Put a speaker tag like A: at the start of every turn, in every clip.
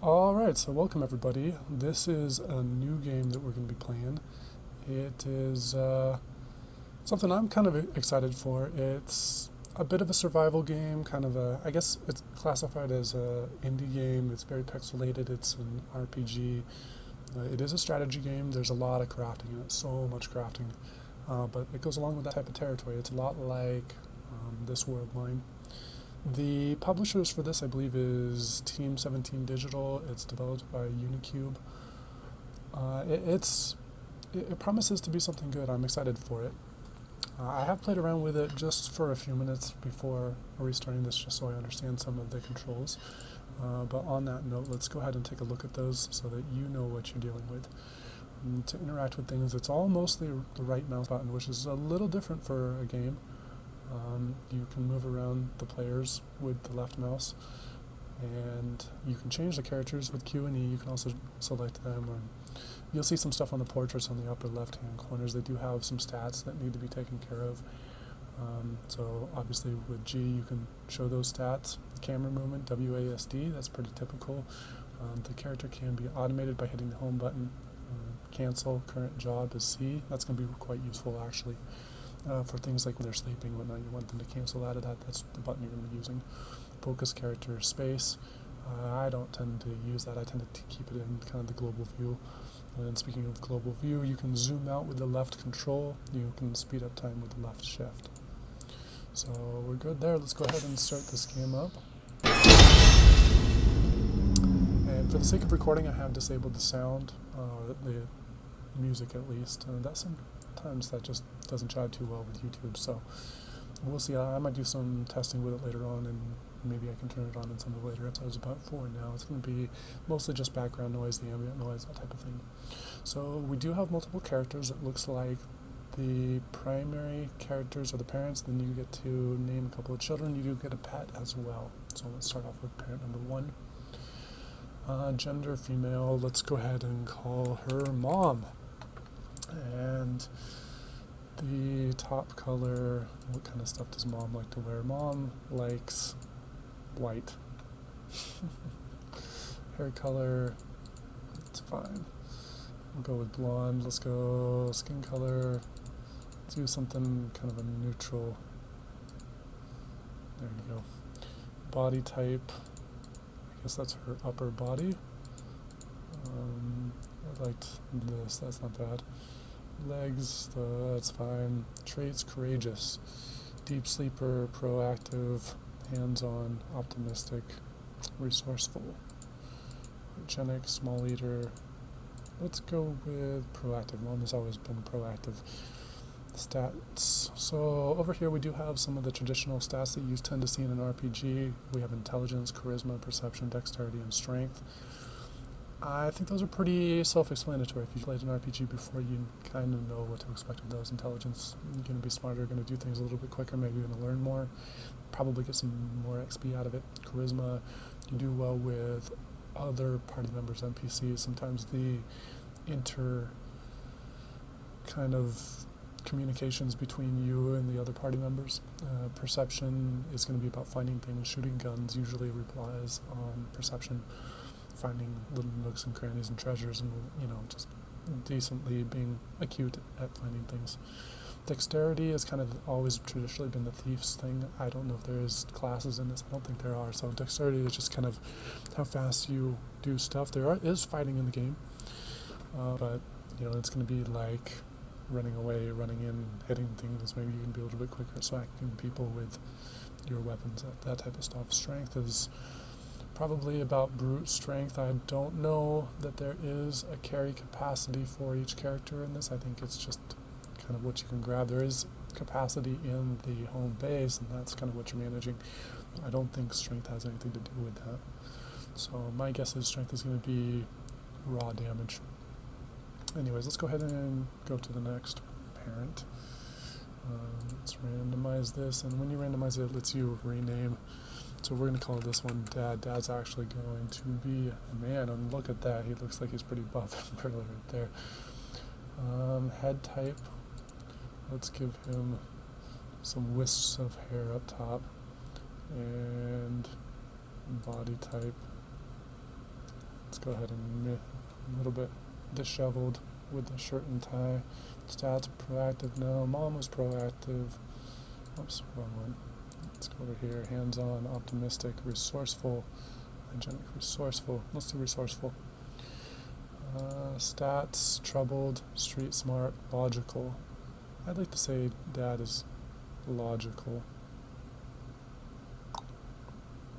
A: Alright, so welcome everybody. This is a new game that we're going to be playing. It is something I'm kind of excited for. It's a bit of a survival game, I guess it's classified as an indie game. It's very pixelated, it's an RPG. It is a strategy game. There's a lot of crafting in it, so much crafting. But it goes along with that type of territory. It's a lot like this world line. The publishers for this, I believe, is Team17 Digital. It's developed by Unicube. It promises to be something good. I'm excited for it. I have played around with it just for a few minutes before restarting this, just so I understand some of the controls. But on that note, let's go ahead and take a look at those so that you know what you're dealing with. And to interact with things, it's all mostly the right mouse button, which is a little different for a game. You can move around the players with the left mouse, and you can change the characters with Q and E. You can also select them, or you'll see some stuff on the portraits on the upper left hand corners. They do have some stats that need to be taken care of. So obviously with G you can show those stats. Camera movement, WASD, that's pretty typical. The character can be automated by hitting the home button. Cancel current job is C. That's going to be quite useful actually. For things like when they're sleeping, whatnot, you want them to cancel out of that. That's the button you're going to be using. Focus character space. I don't tend to use that. I tend to keep it in kind of the global view. And speaking of global view, you can zoom out with the left control. You can speed up time with the left shift. So we're good there. Let's go ahead and start this game up. And for the sake of recording, I have disabled the sound, the music at least. Sometimes that just doesn't jive too well with YouTube, so we'll see. I might do some testing with it later on, and maybe I can turn it on in some of the later episodes. But for now, it's going to be mostly just background noise, the ambient noise, that type of thing. So we do have multiple characters. It looks like the primary characters are the parents, then you get to name a couple of children. You do get a pet as well. So let's start off with parent number one. Gender female. Let's go ahead and call her Mom. And the top color, what kind of stuff does Mom like to wear? Mom likes white. Hair color, it's fine. We'll go with blonde. Let's go skin color. Let's do something kind of a neutral. There you go. Body type, I guess that's her upper body. I liked this, that's not bad. Legs, that's fine. Traits, courageous. Deep sleeper, proactive, hands-on, optimistic, resourceful. Hygienic, small eater. Let's go with proactive. Mom has always been proactive. Stats. So over here we do have some of the traditional stats that you tend to see in an RPG. We have intelligence, charisma, perception, dexterity, and strength. I think those are pretty self-explanatory. If you've played an RPG before, you kind of know what to expect of those. Intelligence, you're going to be smarter, going to do things a little bit quicker, maybe you're going to learn more, probably get some more XP out of it. Charisma, you do well with other party members, NPCs. Sometimes the kind of communications between you and the other party members. Perception is going to be about finding things. Shooting guns usually relies on perception. Finding little nooks and crannies and treasures, and just decently being acute at finding things. Dexterity has kind of always traditionally been the thief's thing. I don't know if there's classes in this. I don't think there are. So dexterity is just kind of how fast you do stuff. There is fighting in the game, but it's going to be like running away, running in, hitting things. Maybe you can be a little bit quicker at smacking people with your weapons. That type of stuff. Strength is probably about brute strength. I don't know that there is a carry capacity for each character in this. I think it's just kind of what you can grab. There is capacity in the home base, and that's kind of what you're managing. I don't think strength has anything to do with that. So my guess is strength is going to be raw damage. Anyways, let's go ahead and go to the next parent. Let's randomize this, and when you randomize it, it lets you rename. So we're going to call this one Dad. Dad's actually going to be a man, and look at that. He looks like he's pretty buff and burly right there. Head type. Let's give him some wisps of hair up top. And body type. go ahead and a little bit disheveled with the shirt and tie. Stats proactive. No, mom was proactive. Oops, wrong one. Let's go over here. Hands-on, optimistic, resourceful, hygienic, resourceful. Let's do resourceful. Stats, troubled, street smart, logical. I'd like to say dad is logical.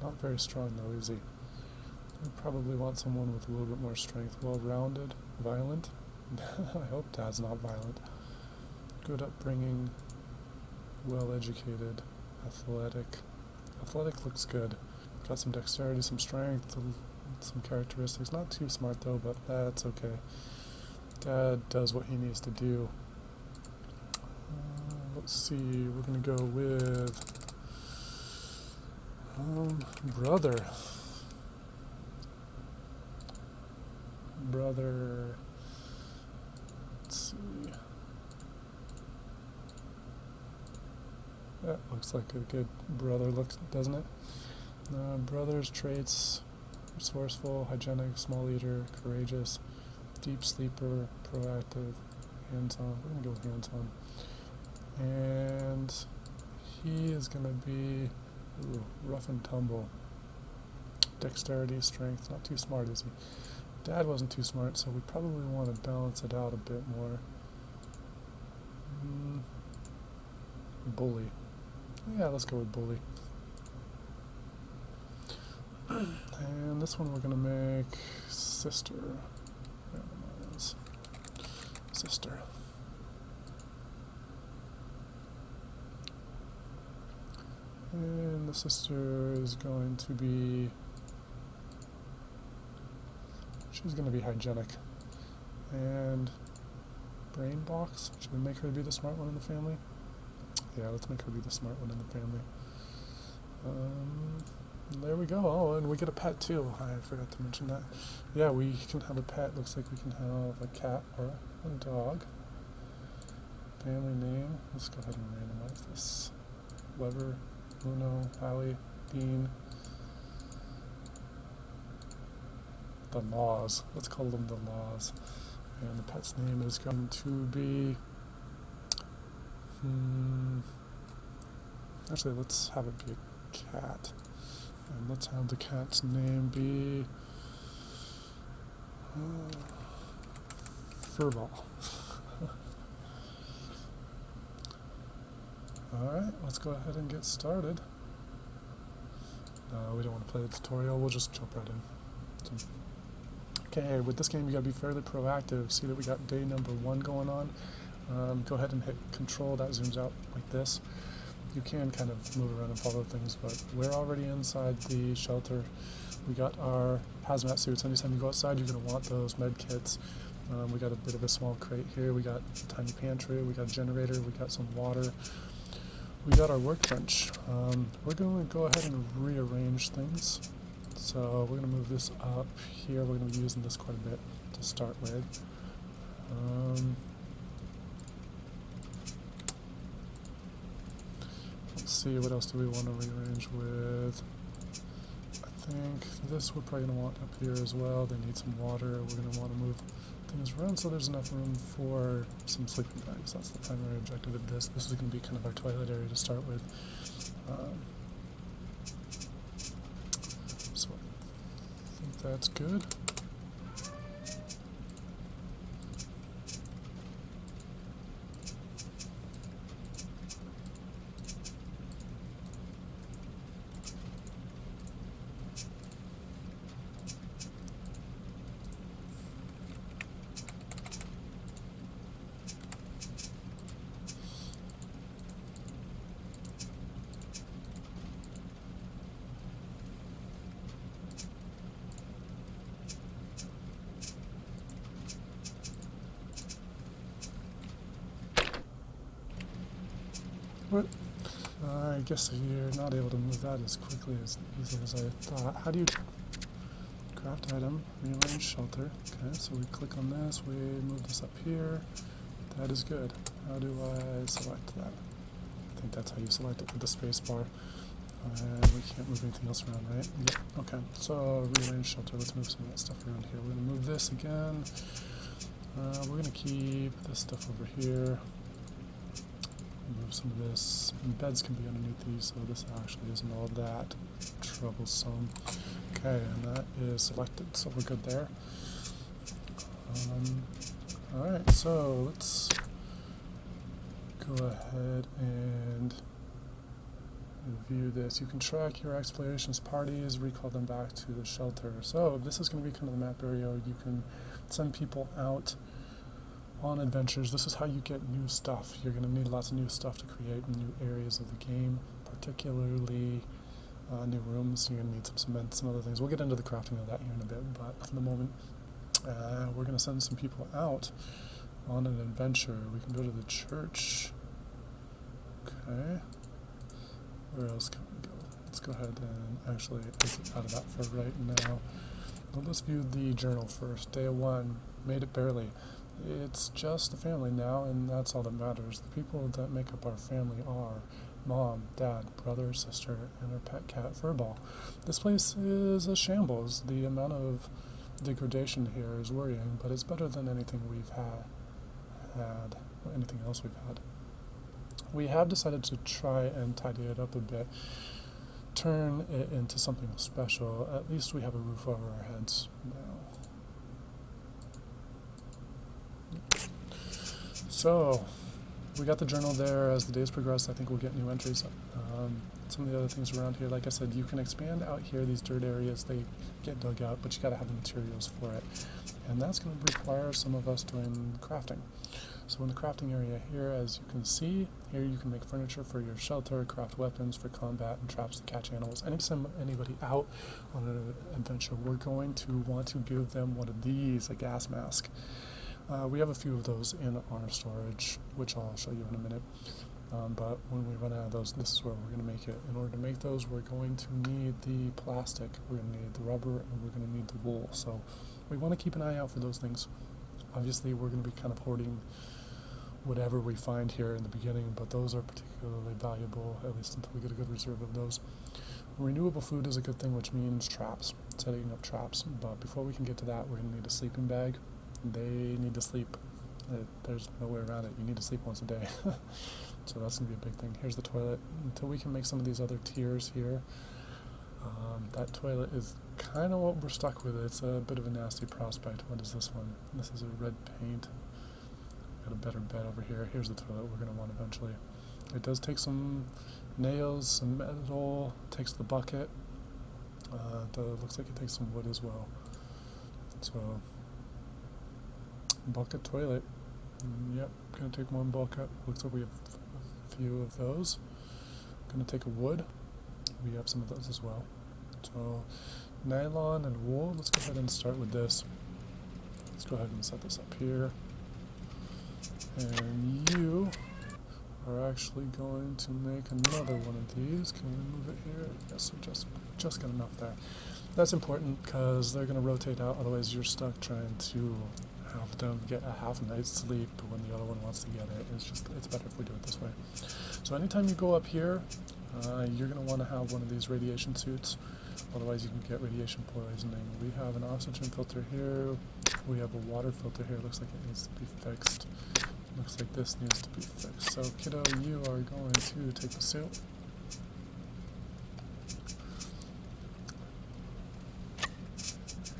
A: Not very strong though, is he? I probably want someone with a little bit more strength. Well-rounded, violent. I hope dad's not violent. Good upbringing, well-educated, athletic. Athletic looks good. Got some dexterity, some strength, some characteristics. Not too smart though, but that's okay. Dad does what he needs to do. Let's see, we're gonna go with brother. Let's see. That looks like a good brother, doesn't it? Brother's traits: resourceful, hygienic, small eater, courageous, deep sleeper, proactive, hands-on. We're gonna go with hands-on. And he is gonna be rough and tumble. Dexterity, strength. Not too smart, is he? Dad wasn't too smart, so we probably want to balance it out a bit more. Bully. Yeah, let's go with bully. And this one we're gonna make sister. Randomize. Sister. And the sister is going to be, she's going to be hygienic. And brain box, should we make her be the smart one in the family? Yeah, let's make her be the smart one in the family. There we go. Oh, and we get a pet too. I forgot to mention that. Yeah, we can have a pet. Looks like we can have a cat or a dog. Family name, let's go ahead and randomize this. Weber, Bruno, Howie, Dean. The Laws. Let's call them the Laws. And the pet's name is going to be... Actually, let's have it be a cat. And let's have the cat's name be... Furball. Alright, let's go ahead and get started. No, we don't want to play the tutorial, we'll just jump right in. So, okay, with this game you gotta be fairly proactive. See that we got day number 1 going on. Go ahead and hit control, that zooms out like this. You can kind of move around and follow things, but we're already inside the shelter. We got our hazmat suits. Anytime you go outside, you're going to want those med kits. We got a bit of a small crate here. We got a tiny pantry. We got a generator. We got some water. We got our workbench. We're going to go ahead and rearrange things. So we're going to move this up here. We're going to be using this quite a bit to start with. Let's see, what else do we want to rearrange with? I think this we're probably going to want up here as well. They need some water. We're going to want to move things around so there's enough room for some sleeping bags. That's the primary objective of this. This is going to be kind of our toilet area to start with. So I think that's good. What? I guess you're not able to move that as quickly as easily as I thought. How do you craft item, rearrange shelter? Okay, so we click on this, we move this up here. That is good. How do I select that? I think that's how you select it with the space bar. And we can't move anything else around, right? Yep. Okay, so rearrange shelter. Let's move some of that stuff around here. We're going to move this again. We're going to keep this stuff over here. Move some of this. And beds can be underneath these, so this actually isn't all that troublesome. Okay, and that is selected, so we're good there. Alright, so let's go ahead and view this. You can track your explorations parties, recall them back to the shelter. So this is going to be kind of the map area. You can send people out on adventures. This is how you get new stuff. You're going to need lots of new stuff to create new areas of the game, particularly new rooms. You're going to need some cement, some other things. We'll get into the crafting of that here in a bit, but for the moment, we're going to send some people out on an adventure. We can go to the church. Okay. Where else can we go? Let's go ahead and actually exit out of that for right now. But let's view the journal first. Day 1, made it barely. It's just a family now, and that's all that matters. The people that make up our family are Mom, Dad, brother, sister, and our pet cat, Furball. This place is a shambles. The amount of degradation here is worrying, but it's better than anything we've had anything else we've had. We have decided to try and tidy it up a bit, turn it into something special. At least we have a roof over our heads now. So, we got the journal there. As the days progress, I think we'll get new entries. Some of the other things around here, like I said, you can expand out here, these dirt areas, they get dug out, but you gotta have the materials for it. And that's gonna require some of us doing crafting. So in the crafting area here, as you can see, here you can make furniture for your shelter, craft weapons for combat, and traps to catch animals. Anytime anybody out on an adventure, we're going to want to give them one of these, a gas mask. We have a few of those in our storage, which I'll show you in a minute. But when we run out of those, this is where we're going to make it. In order to make those, we're going to need the plastic, we're going to need the rubber, and we're going to need the wool. So we want to keep an eye out for those things. Obviously, we're going to be kind of hoarding whatever we find here in the beginning, but those are particularly valuable, at least until we get a good reserve of those. Renewable food is a good thing, which means traps, setting up traps. But before we can get to that, we're going to need a sleeping bag. They need to sleep. There's no way around it. You need to sleep once a day. So that's going to be a big thing. Here's the toilet. Until we can make some of these other tiers here, that toilet is kind of what we're stuck with. It's a bit of a nasty prospect. What is this one? This is a red paint. Got a better bed over here. Here's the toilet we're going to want eventually. It does take some nails, some metal, takes the bucket. Looks like it takes some wood as well. So, bucket toilet. Yep, gonna take one bucket. Looks like we have a few of those. Gonna take a wood. We have some of those as well. So, nylon and wool. Let's go ahead and start with this. Let's go ahead and set this up here. And you are actually going to make another one of these. Can we move it here? Yes, we just got enough there. That's important because they're going to rotate out, otherwise you're stuck trying to have them get a half night's sleep when the other one wants to get it. It's better if we do it this way. So anytime you go up here, you're going to want to have one of these radiation suits, otherwise you can get radiation poisoning. We have an oxygen filter here, we have a water filter here. Looks like it needs to be fixed. Looks like this needs to be fixed. So kiddo, you are going to take the suit.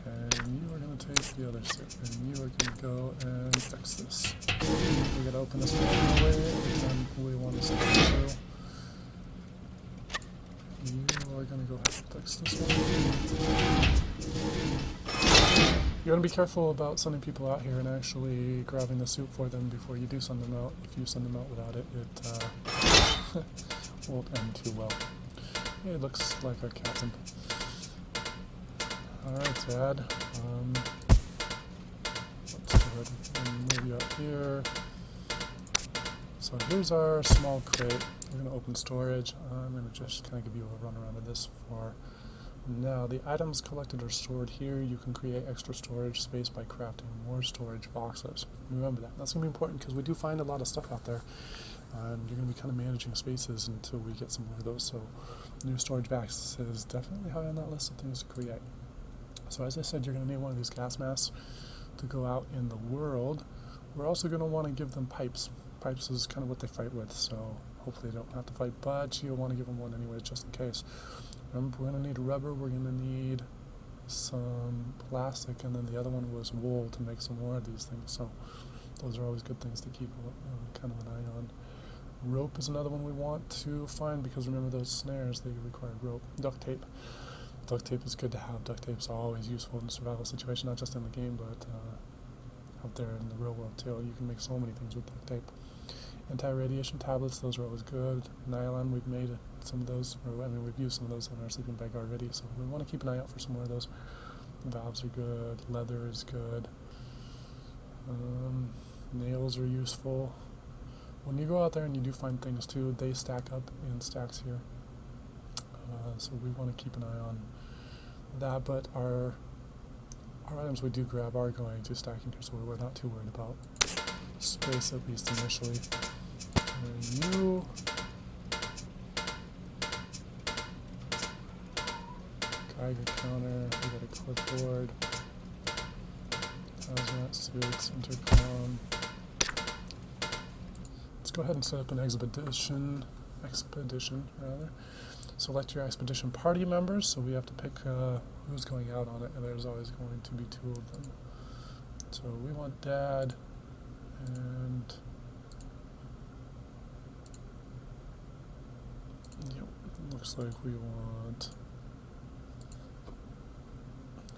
A: And you are going to take the other suit. And you are going to go and fix this. We're going to open this one anyway, and we want to start through. You are going to go ahead and fix this one. You want to be careful about sending people out here and actually grabbing the suit for them before you do send them out. If you send them out without it, it won't end too well. It looks like our captain. Alright, Dad. Let's go ahead and move you up here. So here's our small crate. We're going to open storage. I'm going to just kind of give you a run around of this for now. The items collected are stored here. You can create extra storage space by crafting more storage boxes. Remember that. That's going to be important because we do find a lot of stuff out there. And you're going to be kind of managing spaces until we get some more of those. So New storage box is definitely high on that list of things to create. So as I said, you're going to need one of these gas masks to go out in the world. We're also going to want to give them pipes. Pipes is kind of what they fight with, so hopefully they don't have to fight, but you'll want to give them one anyway, just in case. Remember, we're going to need rubber, we're going to need some plastic, and then the other one was wool to make some more of these things, so those are always good things to keep kind of an eye on. Rope is another one we want to find, because remember those snares, they require rope. Duct tape. Duct tape is good to have. Duct tape is always useful in a survival situation, not just in the game, but out there in the real world too. You can make so many things with duct tape. Anti-radiation tablets, those are always good. Nylon, we've made some of those, or I mean we've used some of those in our sleeping bag already, so we want to keep an eye out for some more of those. Valves are good. Leather is good. Nails are useful. When you go out there and you do find things too, they stack up in stacks here. So we want to keep an eye on that, but our items we do grab are going to stack in here, so we're not too worried about space, at least initially. You Geiger counter, we got a clipboard, hazmat suits, intercom. Let's go ahead and set up an expedition rather. Select your expedition party members, so we have to pick who's going out on it, and there's always going to be 2 of them. So we want Dad, and yep, looks like we want,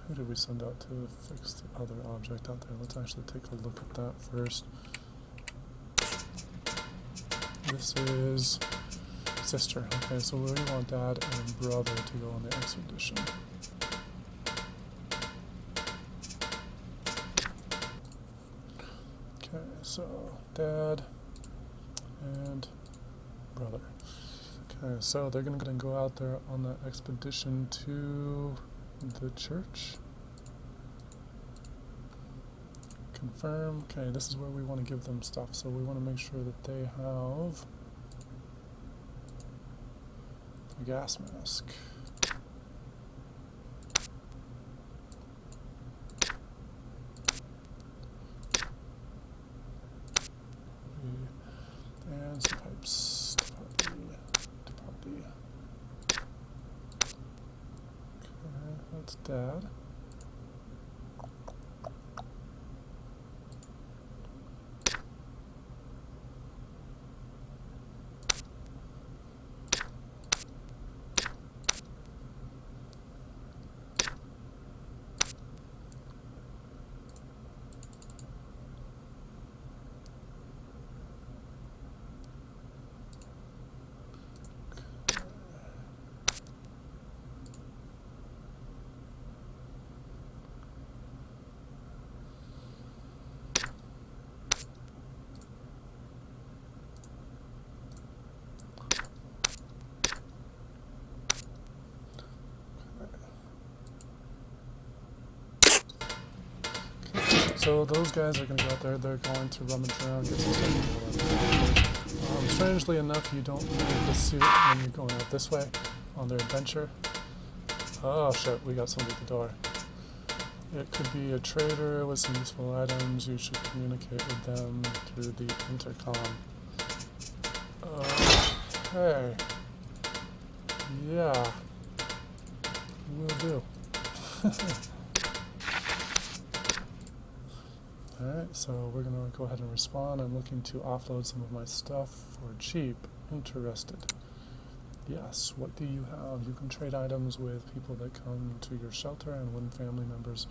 A: who did we send out to fix the other object out there? Let's actually take a look at that first. This is sister. Okay, so we want Dad and brother to go on the expedition. Okay, so Dad and brother. Okay, so they're going to go out there on that expedition to the church. Confirm. Okay, this is where we want to give them stuff, so we want to make sure that they have a gas mask. And some pipes. To party. Okay, that's Dad. So those guys are going to go out there, they're going to rummage around, get some stuff. Strangely enough, you don't need the suit when you're going out this way on their adventure. Oh shit, we got somebody at the door. It could be a trader with some useful items. You should communicate with them through the intercom. Okay. Yeah. Will do. Alright, so we're going to go ahead and respond. I'm looking to offload some of my stuff for cheap. Interested. Yes, what do you have? You can trade items with people that come to your shelter and when family members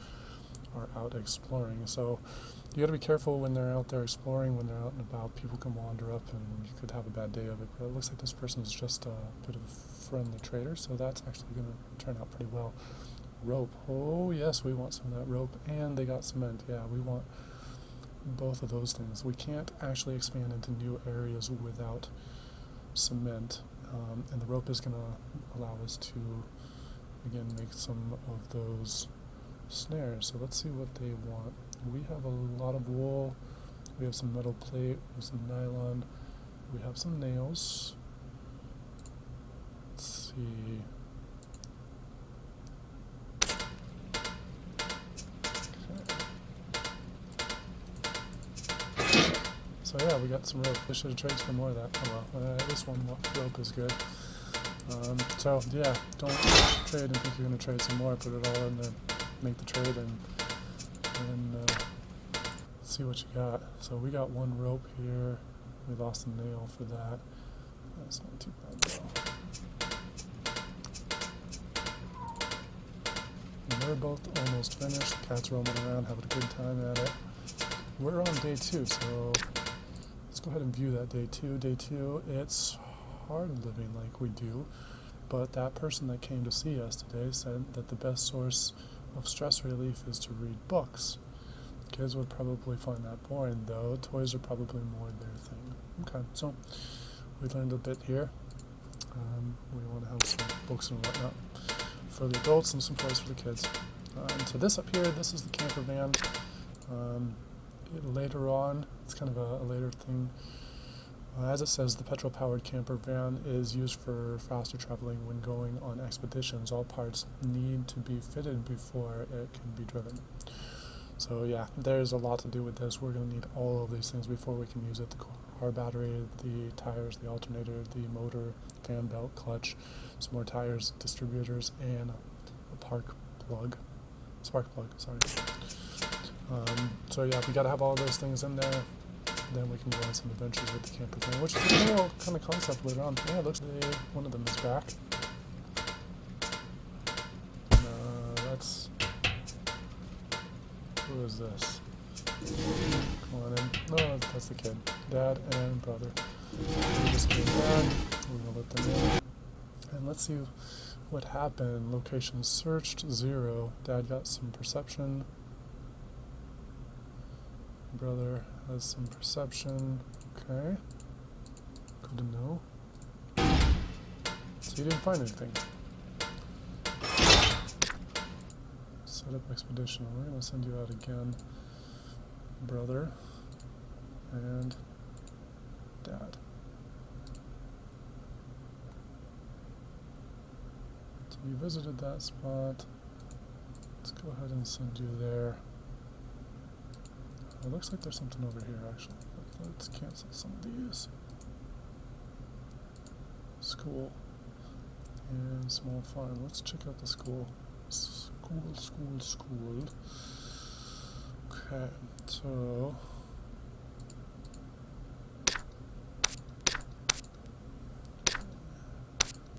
A: are out exploring. So you got to be careful when they're out there exploring, when they're out and about. People can wander up and you could have a bad day of it. But it looks like this person is just a bit of a friendly trader, so that's actually going to turn out pretty well. Rope. Oh yes, we want some of that rope. And they got cement. Yeah, we want both of those things. We can't actually expand into new areas without cement, and the rope is going to allow us to again make some of those snares. So let's see what they want. We have a lot of wool, we have some metal plate, we have some nylon, we have some nails. Let's see. So yeah, we got some rope. We should have traded for more of that. Oh well, this one rope is good. So yeah, don't trade and think you're going to trade some more. Put it all in there, make the trade, and see what you got. So we got one rope here. We lost a nail for that. That's not too bad though. And we're both almost finished. The cat's roaming around, having a good time at it. We're on day 2, so let's go ahead and view that day 2. Day 2, it's hard living like we do, but that person that came to see us today said that the best source of stress relief is to read books. Kids would probably find that boring though. Toys are probably more their thing. Okay, so we learned a bit here. We want to have some books and whatnot for the adults and some toys for the kids. So this up here, this is the camper van. Later on, it's kind of a later thing. As it says, the petrol-powered camper van is used for faster traveling when going on expeditions. All parts need to be fitted before it can be driven. So yeah, there's a lot to do with this. We're going to need all of these things before we can use it. The car battery, the tires, the alternator, the motor, fan belt, clutch, some more tires, distributors, and a spark plug, sorry. So yeah, we got to have all those things in there. Then we can go on some adventures with the camper van, which is a cool kind of concept later on. Yeah, it looks like one of them is back. Who is this? Come on in. No, that's the kid. Dad and brother. We just came back. We're going to let them in. And let's see what happened. Location searched, 0. Dad got some perception. Brother has some perception. Okay. Good to know. So he didn't find anything. Set up expedition. We're going to send you out again, brother and dad. So you visited that spot. Let's go ahead and send you there. It looks like there's something over here actually. Let's cancel some of these. School and small farm. Let's check out the school. School. Okay, so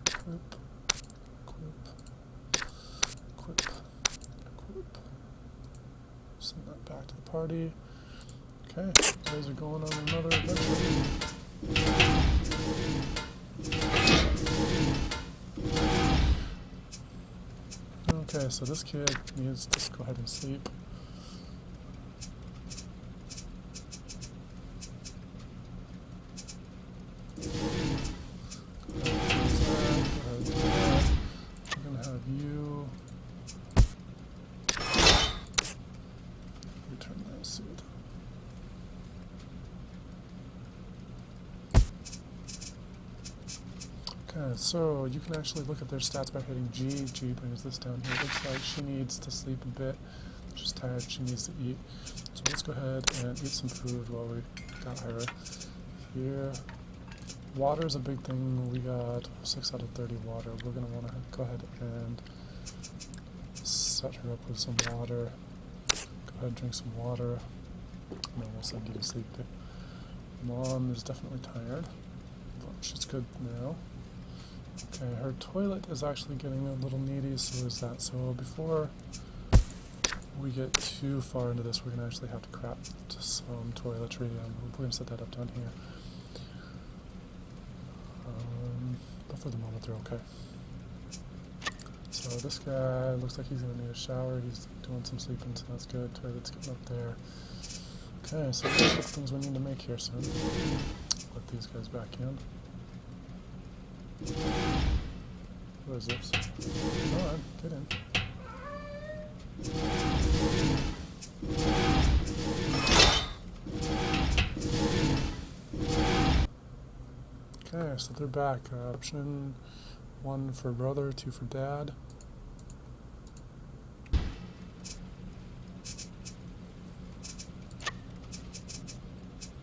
A: equip. Send that back to the party. Okay, you guys are going on another adventure. Okay, so this kid needs to go ahead and sleep. We're going to have you return that suit. Okay, so you can actually look at their stats by hitting G. G brings this down here. It looks like she needs to sleep a bit. She's tired, she needs to eat. So let's go ahead and eat some food while we got her here. Water is a big thing. We got 6 out of 30 water. We're going to want to go ahead and set her up with some water. Go ahead and drink some water. And then we'll send you to sleep. Mom is definitely tired, but she's good now. Okay, her toilet is actually getting a little needy, so is that. So before we get too far into this, we're going to actually have to craft some toiletry. We're going to set that up down here. But for the moment, they're okay. So this guy looks like he's going to need a shower. He's doing some sleeping, so that's good. Toilet's getting up there. Okay, so there's a couple things we need to make here soon. Let these guys back in. What is this? Alright, get in. Okay, so they're back. Option 1 for brother, 2 for dad.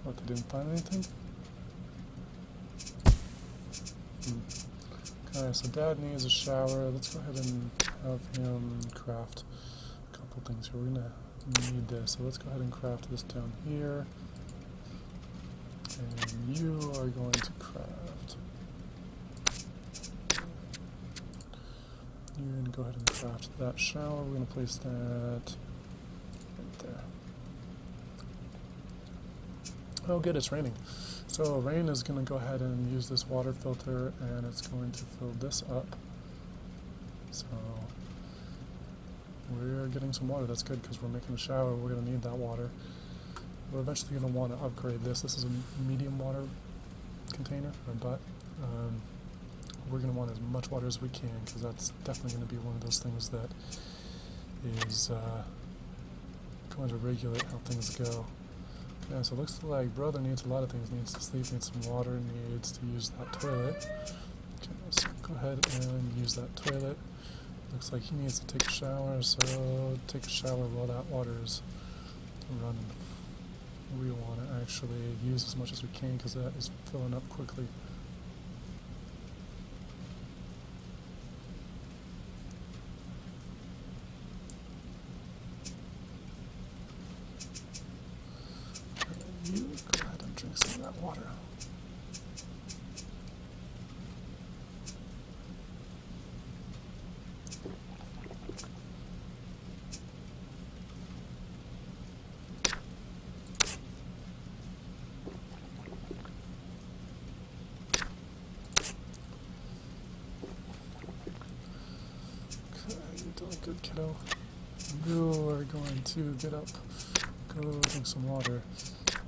A: What, they didn't find anything? Okay, so dad needs a shower. Let's go ahead and have him craft a couple things here. We're gonna need this, so let's go ahead and craft this down here. And you are going to craft. You're going to go ahead and craft that shower. We're going to place that right there. Oh good, it's raining. So rain is going to go ahead and use this water filter, and it's going to fill this up. So we're getting some water. That's good because we're making a shower. We're going to need that water. We're eventually going to want to upgrade this. This is a medium water container, but we're going to want as much water as we can, because that's definitely going to be one of those things that is going to regulate how things go. Okay, so it looks like brother needs a lot of things. Needs to sleep, needs some water, needs to use that toilet. Okay, so go ahead and use that toilet. Looks like he needs to take a shower, so take a shower while that water is running. We want to actually use as much as we can because that is filling up quickly. You go ahead and drink some of that water. Good kiddo. You are going to get up, go drink some water.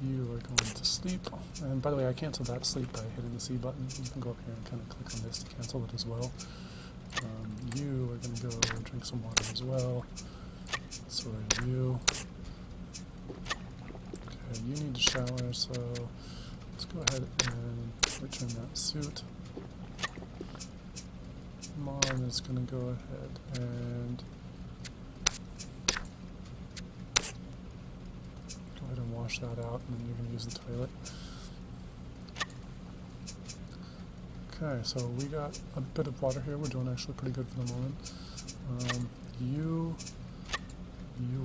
A: You are going to sleep. And by the way, I canceled that sleep by hitting the C button. You can go up here and kind of click on this to cancel it as well. You are going to go drink some water as well. So are you. Okay, you need to shower, so let's go ahead and return that suit. Mom is going to go ahead and wash that out, and then you're going to use the toilet. Okay, so we got a bit of water here. We're doing actually pretty good for the moment. You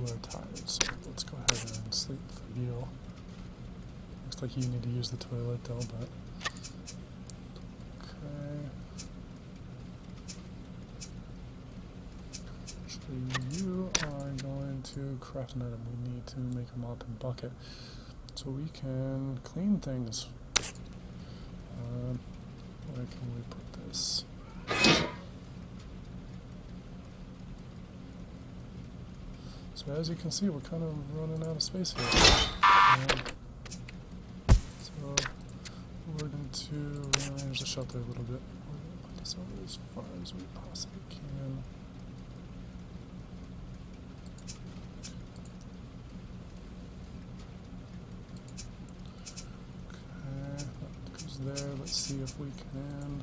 A: are tired, so let's go ahead and sleep for you. Looks like you need to use the toilet though, but okay. You are going to craft an item. We need to make a mop and bucket so we can clean things. Where can we put this? So as you can see, we're kind of running out of space here. So we're going to rearrange the shelter a little bit. We're going to put this over as far as we possibly can. There, let's see if we can.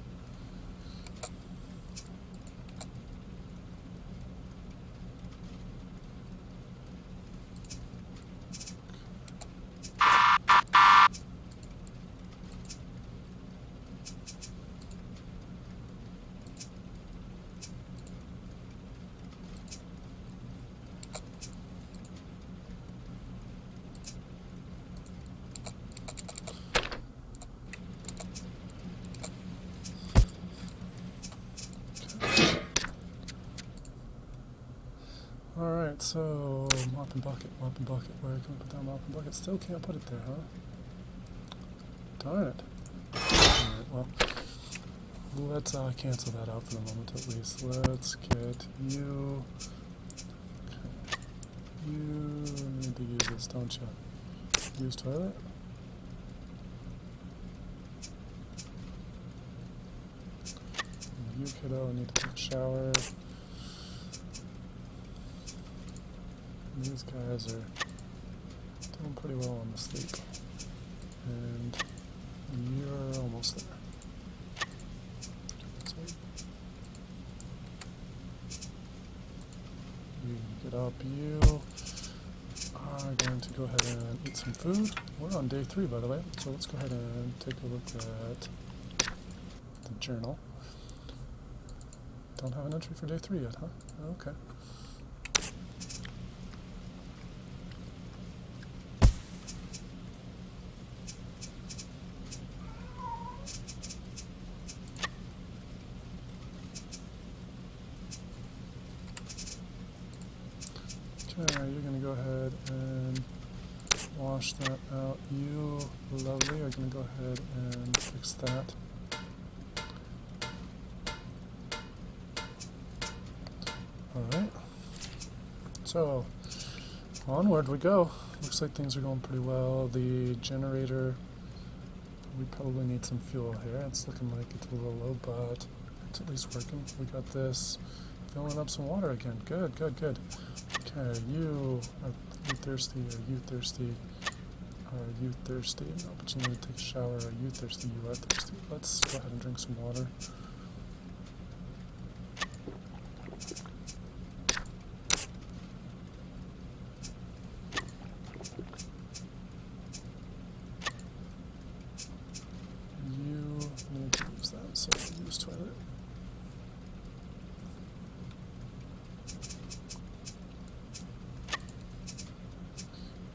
A: Alright, so mop and bucket. Where can we put that mop and bucket? Still can't put it there, huh? Darn it. Alright, well, let's cancel that out for the moment at least. Let's get you. Okay. You need to use this, don't you? Use toilet? You kiddo need to take a shower. These guys are doing pretty well on the sleep. And you're almost there. So Get up. You are going to go ahead and eat some food. We're on day 3, by the way, so let's go ahead and take a look at the journal. Don't have an entry for day 3 yet, huh? Okay. Okay, you're going to go ahead and wash that out. You, lovely, are going to go ahead and fix that. Alright, so onward we go. Looks like things are going pretty well. The generator, we probably need some fuel here. It's looking like it's a little low, but it's at least working. We got this filling up some water again. Good, good, good. Okay, you thirsty? Are you thirsty? Are you thirsty? No, but you need to take a shower. Are you thirsty? You are thirsty. Let's go ahead and drink some water. You need to use that, so use toilet.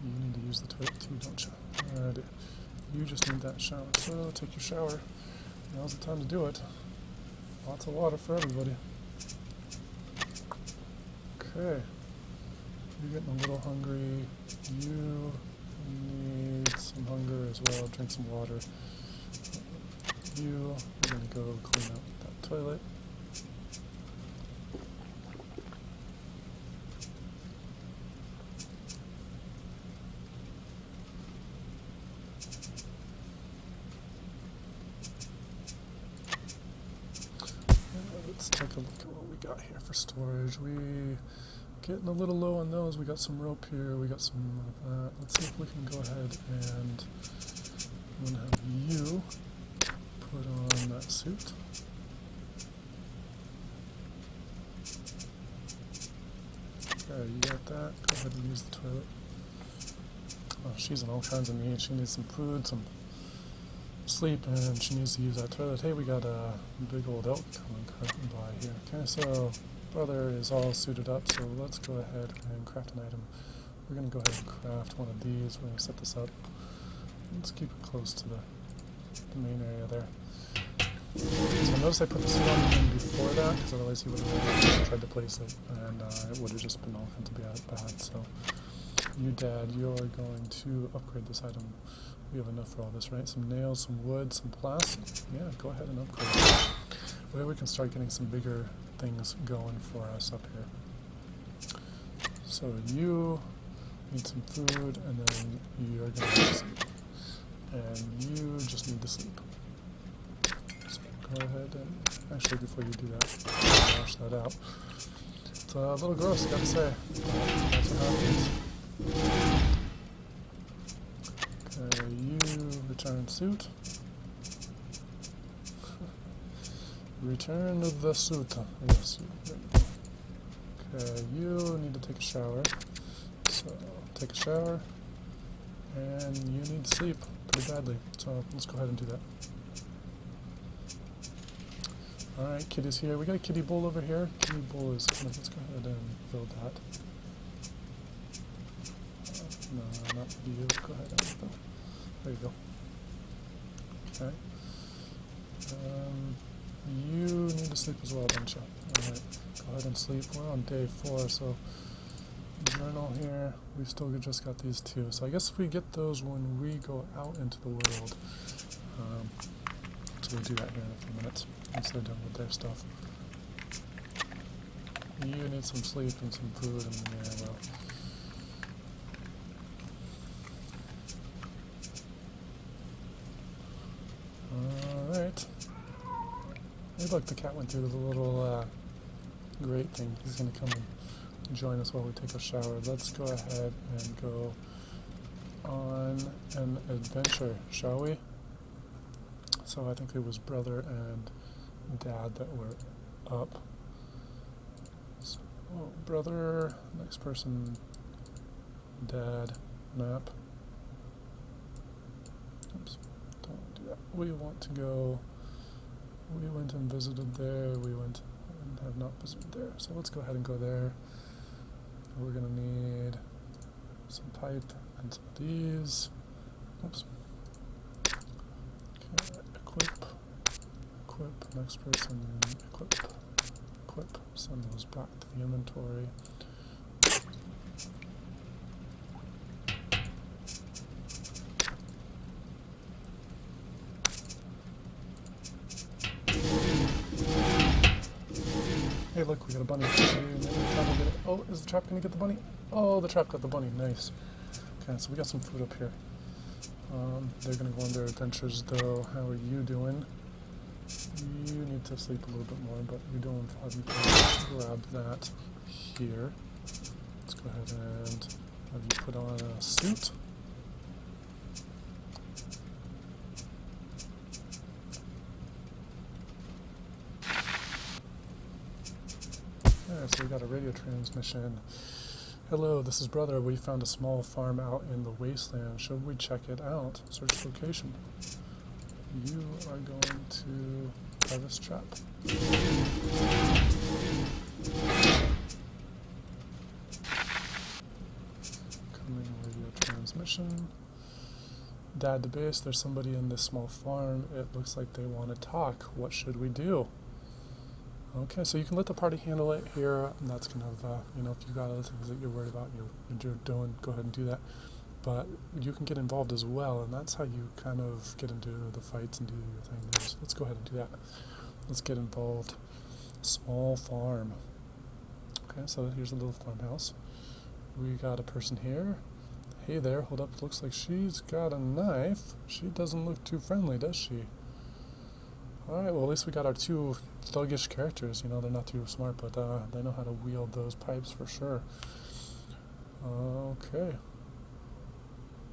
A: You need to use the toilet too, don't you? Alrighty. You just need that shower, so take your shower. Now's the time to do it. Lots of water for everybody. Okay. You're getting a little hungry. You need some hunger as well. Drink some water. You're going to go clean out that toilet. Let's take a look at what we got here for storage. We getting a little low on those. We got some rope here. We got some of that. Let's see if we can go ahead and I'm gonna have you put on that suit. Okay, you got that. Go ahead and use the toilet. Oh, she's in all kinds of need. She needs some food, some sleep, and she needs to use that toilet. Hey, we got a big old elk coming by here. Okay, so brother is all suited up, so let's go ahead and craft an item. We're going to go ahead and craft one of these. We're going to set this up. Let's keep it close to the main area there. So notice I put the suit on him before that, because otherwise he would have tried to place it, and it would have just been all kinds of bad. So you, Dad, you are going to upgrade this item. We have enough for all this, right? Some nails, some wood, some plastic. Yeah, go ahead and upgrade it. Well, we can start getting some bigger things going for us up here. So you need some food, and then you're going to need sleep. And you just need to sleep. So go ahead and, actually before you do that, wash that out. It's a little gross, gotta say. That's what happens. Okay, you return suit. Return the suit. Yes. Okay, you need to take a shower. So take a shower, and you need to sleep pretty badly. So let's go ahead and do that. All right, Kitty's here. We got a kitty bowl over here. Kitty bowl is kind of. Let's go ahead and fill that. No, not you. Go ahead and fill. There you go. Okay. You need to sleep as well, don't you? Alright, go ahead and sleep. We're on day 4, so journal here. We've still just got these 2. So I guess if we get those when we go out into the world, so we'll do that here in a few minutes once they're done with their stuff. You need some sleep and some food, and yeah, well. Alright. Hey, look, the cat went through the little grate thing. He's going to come and join us while we take a shower. Let's go ahead and go on an adventure, shall we? So I think it was brother and dad that were up. So Oh, brother, next person, dad, map. Oops, don't want to do that. We want to go, we went and visited there, we went and have not visited there. So let's go ahead and go there. We're gonna need some pipe and some of these. Oops. Okay, equip, next person, equip, send those back to the inventory. Hey look, we got a bunny. Oh, is the trap gonna get the bunny? Oh, the trap got the bunny, nice. Okay, so we got some food up here. They're gonna go on their adventures though. How are you doing? You need to sleep a little bit more, but you're doing fine. Grab that here. Let's go ahead and have you put on a suit. Alright, so we got a radio transmission. Hello, this is Brother. We found a small farm out in the wasteland. Should we check it out? Search location. You are going to try this trap. Coming radio transmission. Dad to base, there's somebody in this small farm. It looks like they want to talk. What should we do? Okay, so you can let the party handle it here, and that's kind of, you know, if you've got other things that you're worried about, you're doing, go ahead and do that. But you can get involved as well, and that's how you kind of get into the fights and do your thing. Let's go ahead and do that. Let's get involved. Small farm. Okay, so here's a little farmhouse. We got a person here. Hey there, hold up, looks like she's got a knife. She doesn't look too friendly, does she? Alright, well at least we got our two thuggish characters. You know, they're not too smart, but they know how to wield those pipes for sure. Okay.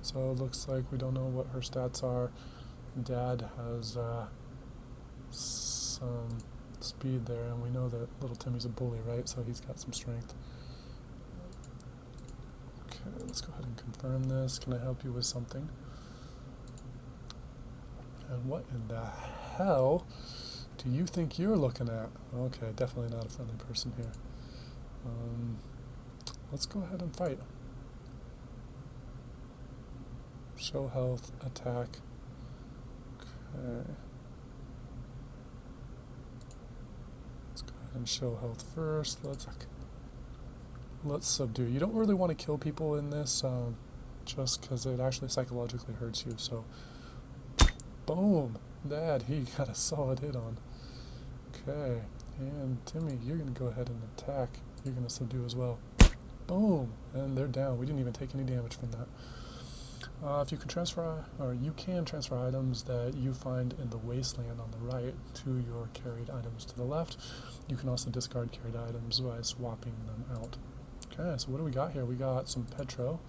A: So it looks like we don't know what her stats are. Dad has some speed there, and we know that little Timmy's a bully, right? So he's got some strength. Okay, let's go ahead and confirm this. Can I help you with something? And what in the hell do you think you're looking at? Okay, definitely not a friendly person here. Let's go ahead and fight. Show health, attack. Okay. Let's go ahead and show health first. Let's subdue. You don't really want to kill people in this, just because it actually psychologically hurts you. So, boom! Dad, he got a solid hit on. Okay, and Timmy, you're going to go ahead and attack. You're going to subdue as well. Boom! And they're down. We didn't even take any damage from that. If you can transfer, or you can transfer items that you find in the wasteland on the right to your carried items to the left. You can also discard carried items by swapping them out. Okay, so what do we got here? We got some petro.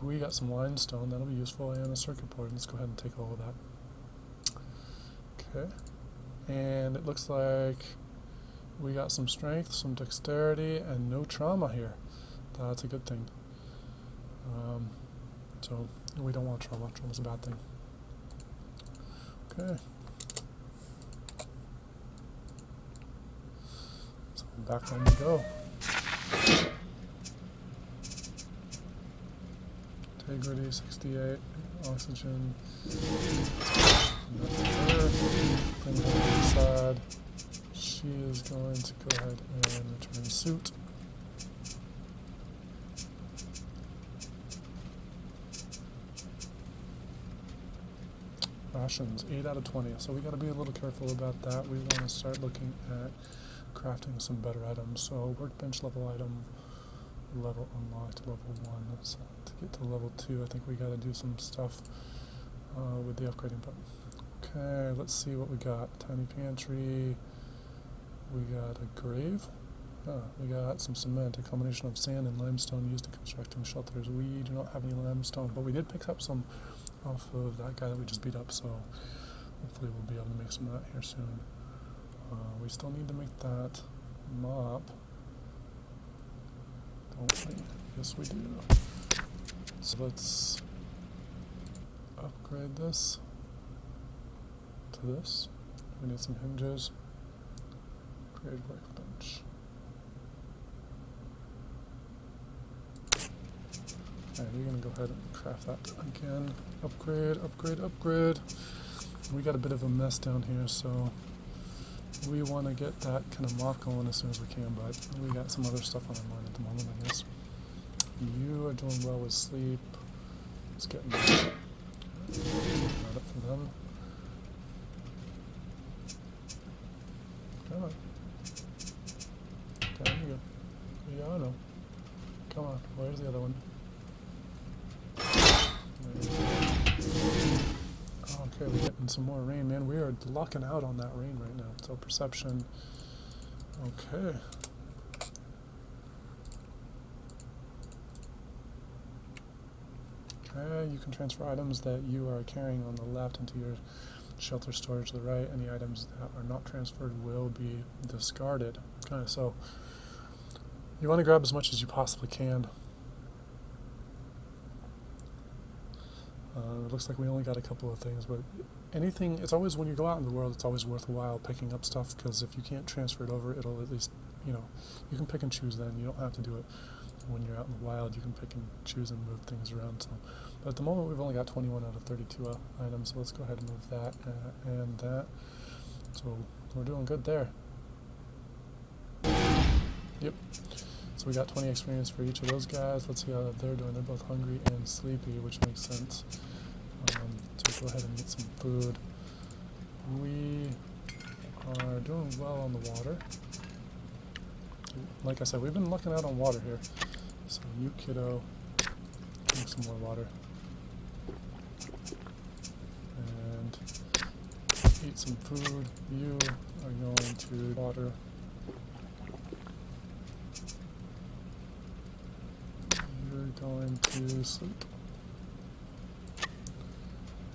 A: We got some limestone. That'll be useful, and a circuit board. Let's go ahead and take all of that. Okay, and it looks like we got some strength, some dexterity, and no trauma here. That's a good thing. So we don't want trauma. Trauma's a bad thing. Okay. So back on we go. Integrity 68, oxygen. Bring her to the side. She is going to go ahead and return suit. Rations, 8 out of 20. So we got to be a little careful about that. We want to start looking at crafting some better items. So workbench level item, level unlocked, level 1. So to get to level 2, I think we got to do some stuff with the upgrading button. Okay, let's see what we got. Tiny pantry. We got a grave. We got some cement, a combination of sand and limestone used in constructing shelters. We do not have any limestone, but we did pick up some off of that guy that we just beat up, so hopefully we'll be able to make some of that here soon. We still need to make that mop. Don't we? Yes, we do. So let's upgrade this to this. We need some hinges. Upgrade workbench. Alright, we're going to go ahead and craft that again. Upgrade, upgrade, upgrade. We got a bit of a mess down here, so we want to get that kind of mock going as soon as we can, but we got some other stuff on our mind at the moment, I guess. You are doing well with sleep. Let's get not up for them. Come on. Down you go. Yeah, I know. Come on. Where's the other one? Okay, we're getting some more rain, man. We are locking out on that rain right now. So perception. Okay. Okay, you can transfer items that you are carrying on the left into your shelter storage to the right. Any items that are not transferred will be discarded. Okay, so you want to grab as much as you possibly can. It looks like we only got a couple of things, but anything, it's always, when you go out in the world, it's always worthwhile picking up stuff, because if you can't transfer it over, it'll at least, you know, you can pick and choose then. You don't have to do it when you're out in the wild. You can pick and choose and move things around. So, but at the moment, we've only got 21 out of 32 items, so let's go ahead and move that and that. So we're doing good there. Yep. So we got 20 experience for each of those guys. Let's see how they're doing. They're both hungry and sleepy, which makes sense. So go ahead and eat some food. We are doing well on the water. Like I said, we've been looking out on water here. So you, kiddo, drink some more water. And eat some food. You are going to water. Going to sleep.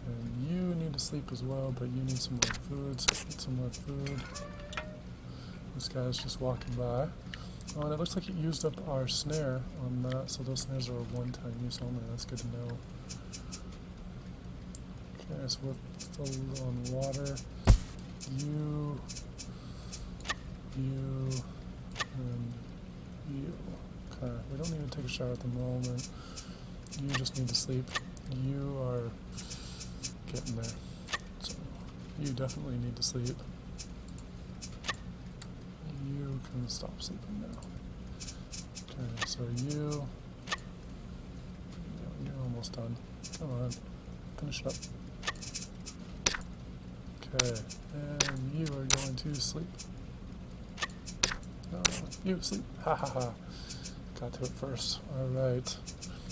A: And you need to sleep as well, but you need some more food, so eat some more food. This guy's just walking by. Oh, and it looks like it used up our snare on that, so those snares are a one-time use only. That's good to know. Okay, so we're full on water. You, and you. Okay, we don't need to take a shower at the moment. You just need to sleep. You are getting there. So you definitely need to sleep. You can stop sleeping now. Okay, so you're almost done. Come on, finish it up. Okay, and you are going to sleep. No, you sleep. Ha ha ha. Got to it first. Alright.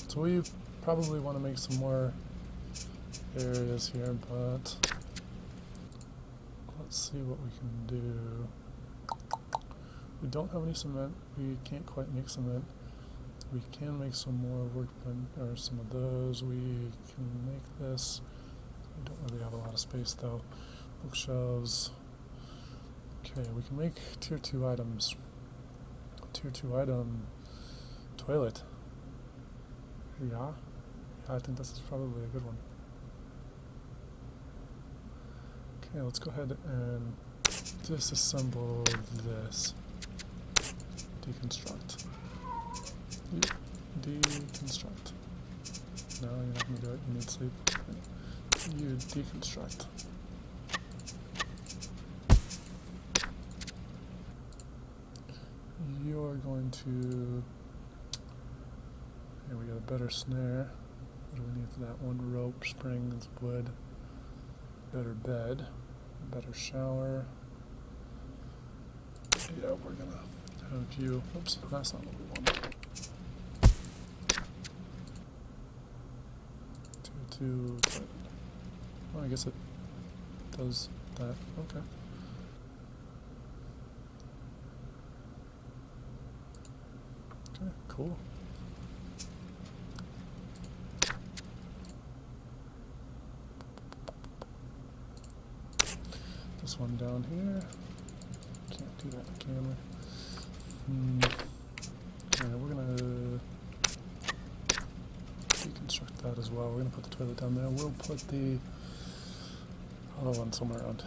A: So we probably want to make some more areas here, but let's see what we can do. We don't have any cement. We can't quite make cement. We can make some more workbench, or some of those. We can make this. We don't really have a lot of space though. Bookshelves. Okay, we can make tier 2 items. Tier 2 item. Toilet. Yeah, I think this is probably a good one. Okay, let's go ahead and disassemble this. Deconstruct. Deconstruct. No, you're not going to do it. You need sleep. You deconstruct. You're going to... Okay, we got a better snare. What do we need for that one? Rope, springs, wood. Better bed. Better shower. Yeah, we're gonna have you... Oops, that's not what we wanted. Tier 2 toilet. Oh, I guess it does that. Okay. Okay, cool. This one down here. Can't do that, can we? Okay, we're gonna that as well. We're going to put the toilet down there. We'll put the other one somewhere around.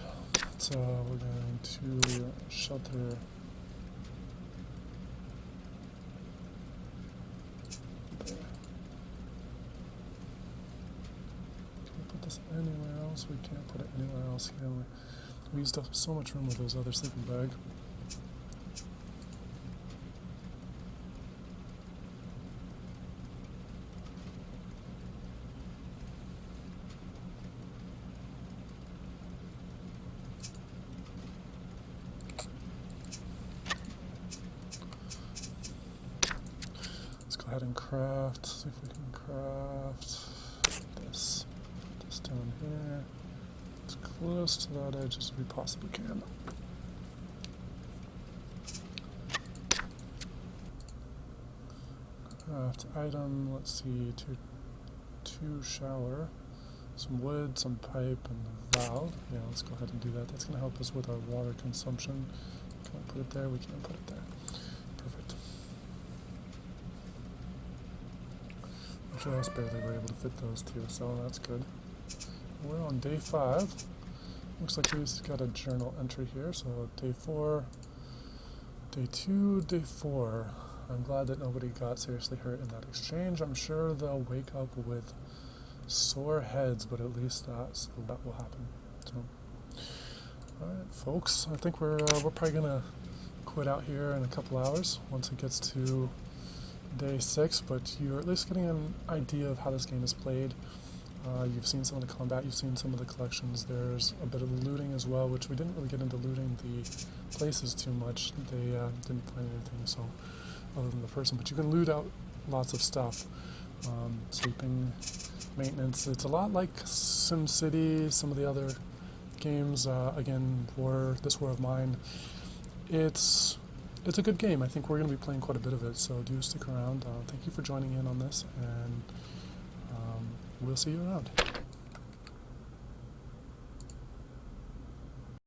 A: So we're going to shelter there. Can we put this anywhere else? We can't put it anywhere else, can we? We used up so much room with those other sleeping bag. Let's go ahead and craft. See if we can craft this. Put this down here. As close to that edge as we possibly can. Craft item. Let's see. Two shower. Some wood, some pipe, and a valve. Yeah, let's go ahead and do that. That's going to help us with our water consumption. Can we put it there? We can't put it there. Perfect. Just barely were able to fit those two, so that's good. We're on day 5. Looks like we've got a journal entry here, so day 4, day 2, day 4. I'm glad that nobody got seriously hurt in that exchange. I'm sure they'll wake up with sore heads, but at least that will happen. So, all right, folks, I think we're probably gonna quit out here in a couple hours once it gets to day 6, but you're at least getting an idea of how this game is played. You've seen some of the combat, you've seen some of the collections. There's a bit of looting as well, which we didn't really get into looting the places too much. They didn't find anything, so other than the person, but you can loot out lots of stuff. Sleeping, maintenance. It's a lot like SimCity, some of the other games. Again, This War of Mine. It's a good game. I think we're going to be playing quite a bit of it, so do stick around. Thank you for joining in on this, and we'll see you around.